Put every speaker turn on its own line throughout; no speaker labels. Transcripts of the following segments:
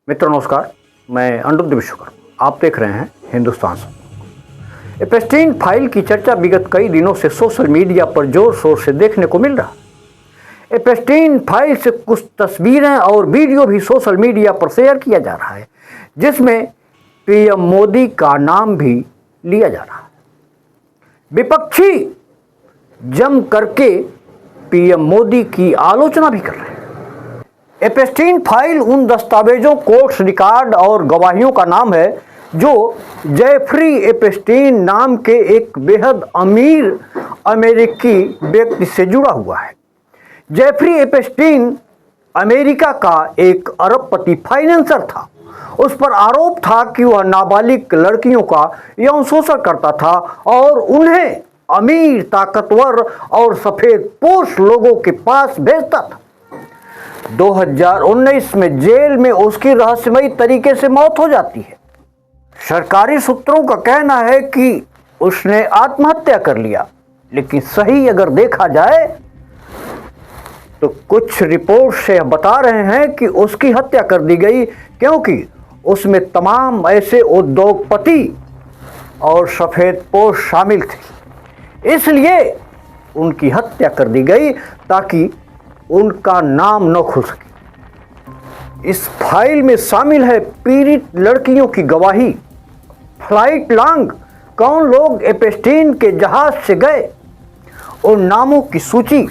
मित्रों नमस्कार, मैं अनिरुद्ध विश्वकर्मा। आप देख रहे हैं हिंदुस्तान संवाद। एप्स्टीन फाइल की चर्चा विगत कई दिनों से सोशल मीडिया पर जोर शोर से देखने को मिल रहा है। एप्स्टीन फाइल से कुछ तस्वीरें और वीडियो भी सोशल मीडिया पर शेयर किया जा रहा है, जिसमें पीएम मोदी का नाम भी लिया जा रहा है। विपक्षी जम करके पीएम मोदी की आलोचना भी कर रहे हैं। एप्स्टीन फाइल उन दस्तावेजों, कोर्ट्स रिकॉर्ड और गवाहियों का नाम है जो जेफरी एप्स्टीन नाम के एक बेहद अमीर अमेरिकी व्यक्ति से जुड़ा हुआ है। जेफरी एप्स्टीन अमेरिका का एक अरबपति फाइनेंसर था। उस पर आरोप था कि वह नाबालिग लड़कियों का यौन शोषण करता था और उन्हें अमीर, ताकतवर और सफेद पोश लोगों के पास भेजता था। 2019 में जेल में उसकी रहस्यमयी तरीके से मौत हो जाती है। सरकारी सूत्रों का कहना है कि उसने आत्महत्या कर लिया, लेकिन सही अगर देखा जाए तो कुछ रिपोर्ट से बता रहे हैं कि उसकी हत्या कर दी गई, क्योंकि उसमें तमाम ऐसे उद्योगपति और सफेदपोश शामिल थे। इसलिए उनकी हत्या कर दी गई ताकि उनका नाम न खुल सके। इस फाइल में शामिल है पीड़ित लड़कियों की गवाही, फ्लाइट लॉग, कौन लोग एप्स्टीन के जहाज से गए, उन नामों की सूची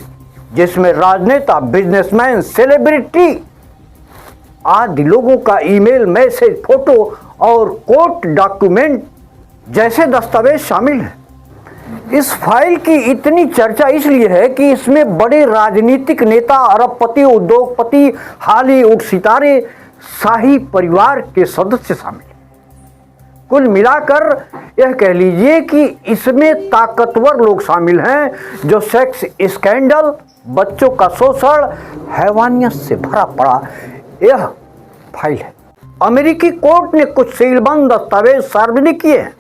जिसमें राजनेता, बिजनेसमैन, सेलिब्रिटी आदि लोगों का ईमेल, मैसेज, फोटो और कोर्ट डॉक्यूमेंट जैसे दस्तावेज शामिल हैं। इस फाइल की इतनी चर्चा इसलिए है कि इसमें बड़े राजनीतिक नेता, अरबपति, उद्योगपति, हॉलीवुड सितारे, शाही परिवार के सदस्य शामिल हैं। कुल मिलाकर यह कह लीजिए कि इसमें ताकतवर लोग शामिल हैं जो सेक्स स्कैंडल, बच्चों का शोषण, हैवानियत से भरा पड़ा यह फाइल है। अमेरिकी कोर्ट ने कुछ सीलबंद दस्तावेज सार्वजनिक किए हैं।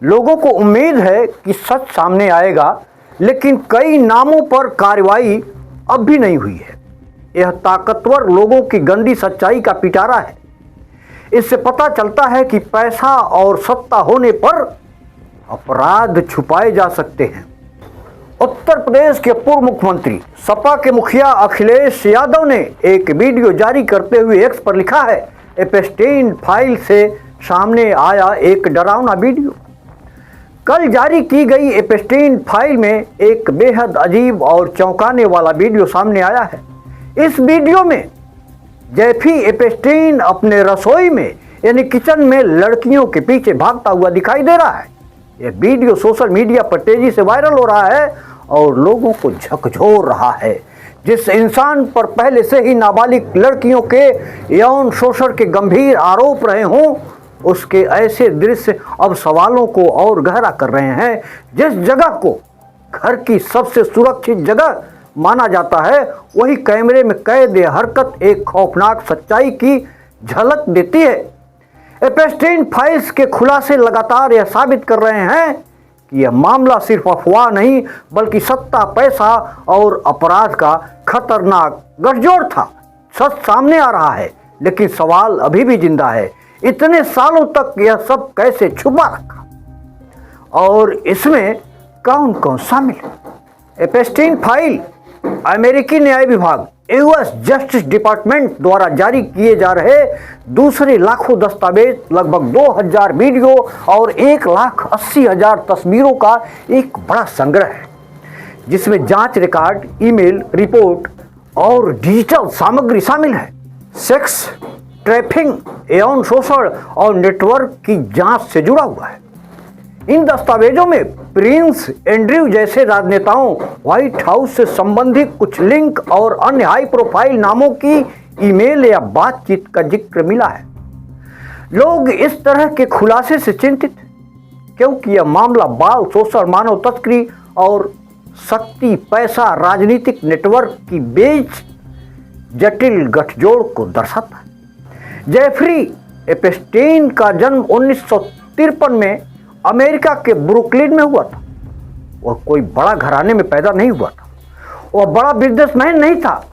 लोगों को उम्मीद है कि सच सामने आएगा, लेकिन कई नामों पर कार्रवाई अब भी नहीं हुई है। यह ताकतवर लोगों की गंदी सच्चाई का पिटारा है। इससे पता चलता है कि पैसा और सत्ता होने पर अपराध छुपाए जा सकते हैं। उत्तर प्रदेश के पूर्व मुख्यमंत्री, सपा के मुखिया अखिलेश यादव ने एक वीडियो जारी करते हुए एक्स पर लिखा है, एप्स्टीन फाइल से सामने आया एक डरावना वीडियो। कल जारी की गई एप्स्टीन फाइल में एक बेहद अजीब और चौंकाने वाला वीडियो सामने आया है। इस वीडियो में जेफरी एप्स्टीन अपने रसोई में यानी किचन में लड़कियों के पीछे भागता हुआ दिखाई दे रहा है। यह वीडियो सोशल मीडिया पर तेजी से वायरल हो रहा है और लोगों को झकझोर रहा है। जिस इंसान पर पहले से ही नाबालिग लड़कियों के यौन शोषण के गंभीर आरोप रहे हों, उसके ऐसे दृश्य अब सवालों को और गहरा कर रहे हैं। जिस जगह को घर की सबसे सुरक्षित जगह माना जाता है, वही कैमरे में कैद हरकत एक खौफनाक सच्चाई की झलक देती है। एप्स्टीन फाइल्स के खुलासे लगातार यह साबित कर रहे हैं कि यह मामला सिर्फ अफवाह नहीं, बल्कि सत्ता, पैसा और अपराध का खतरनाक गठजोड़ था। सच सामने आ रहा है, लेकिन सवाल अभी भी जिंदा है, इतने सालों तक यह सब कैसे छुपा रखा और इसमें कौन कौन शामिल है। एप्स्टीन फाइल अमेरिकी न्याय विभाग, यूएस जस्टिस डिपार्टमेंट द्वारा जारी किए जा रहे दूसरे लाखों दस्तावेज, लगभग 2000 वीडियो और 1,80,000 तस्वीरों का एक बड़ा संग्रह है, जिसमें जांच रिकॉर्ड, ईमेल, रिपोर्ट और डिजिटल सामग्री शामिल है। सेक्स ट्रैफिकिंग, यौन शोषण और नेटवर्क की जांच से जुड़ा हुआ है। इन दस्तावेजों में प्रिंस एंड्रयू जैसे राजनेताओं, व्हाइट हाउस से संबंधित कुछ लिंक और अन्य हाई प्रोफाइल नामों की ईमेल या बातचीत का जिक्र मिला है। लोग इस तरह के खुलासे से चिंतित हैं, क्योंकि यह मामला बाल शोषण, मानव तस्करी और शक्ति, पैसा, राजनीतिक नेटवर्क की बीच जटिल गठजोड़ को दर्शाता है। जेफरी एप्स्टीन का जन्म 1953 में अमेरिका के ब्रुकलिन में हुआ था। वह कोई बड़ा घराने में पैदा नहीं हुआ था, वह बड़ा बिजनेसमैन नहीं था,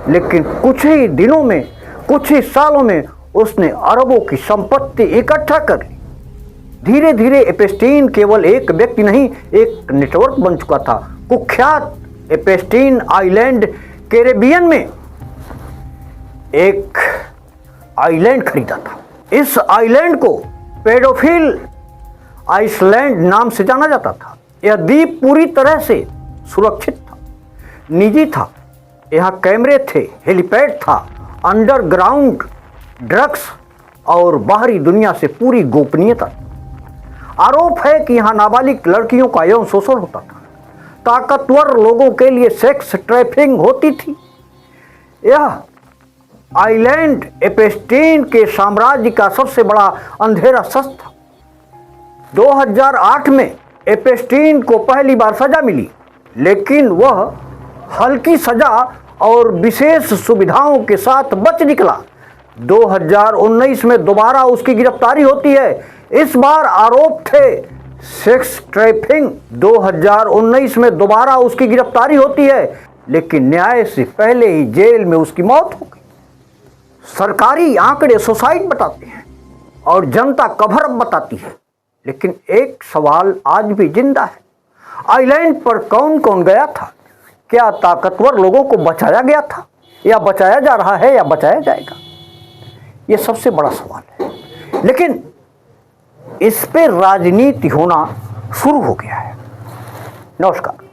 लेकिन कुछ ही दिनों में, कुछ ही सालों में उसने अरबों की संपत्ति इकट्ठा कर ली। धीरे धीरे एपेस्टीन केवल एक व्यक्ति नहीं, एक नेटवर्क बन चुका था। कुख्यात एपेस्टीन आइलैंड कैरेबियन में एक आइलैंड खरीदा था। इस आइलैंड को पेडोफिल आइसलैंड नाम से जाना जाता था। यह द्वीप पूरी तरह से सुरक्षित था, निजी था। यहाँ कैमरे थे, हेलीपैड था, अंडरग्राउंड ड्रग्स और बाहरी दुनिया से पूरी गोपनीयता। आरोप है कि यहाँ नाबालिग लड़कियों का यौन शोषण होता था, ताकतवर लोगों के लिए सेक्स ट्रैफिकिंग होती थी। यह आइलैंड एपेस्टीन के साम्राज्य का सबसे बड़ा अंधेरा सच था। 2008 में एपेस्टीन को पहली बार सजा मिली, लेकिन वह हल्की सजा और विशेष सुविधाओं के साथ बच निकला। 2019 में दोबारा उसकी गिरफ्तारी होती है। इस बार आरोप थे सेक्स ट्रैफिकिंग। 2019 में दोबारा उसकी गिरफ्तारी होती है, लेकिन न्याय से पहले ही जेल में उसकी मौत हो गई। सरकारी आंकड़े सुसाइड बताते हैं और जनता कवर अप बताती है, लेकिन एक सवाल आज भी जिंदा है। आइलैंड पर कौन कौन गया था? क्या ताकतवर लोगों को बचाया गया था, या बचाया जा रहा है, या बचाया जाएगा? यह सबसे बड़ा सवाल है। लेकिन इस पे राजनीति होना शुरू हो गया है। नमस्कार।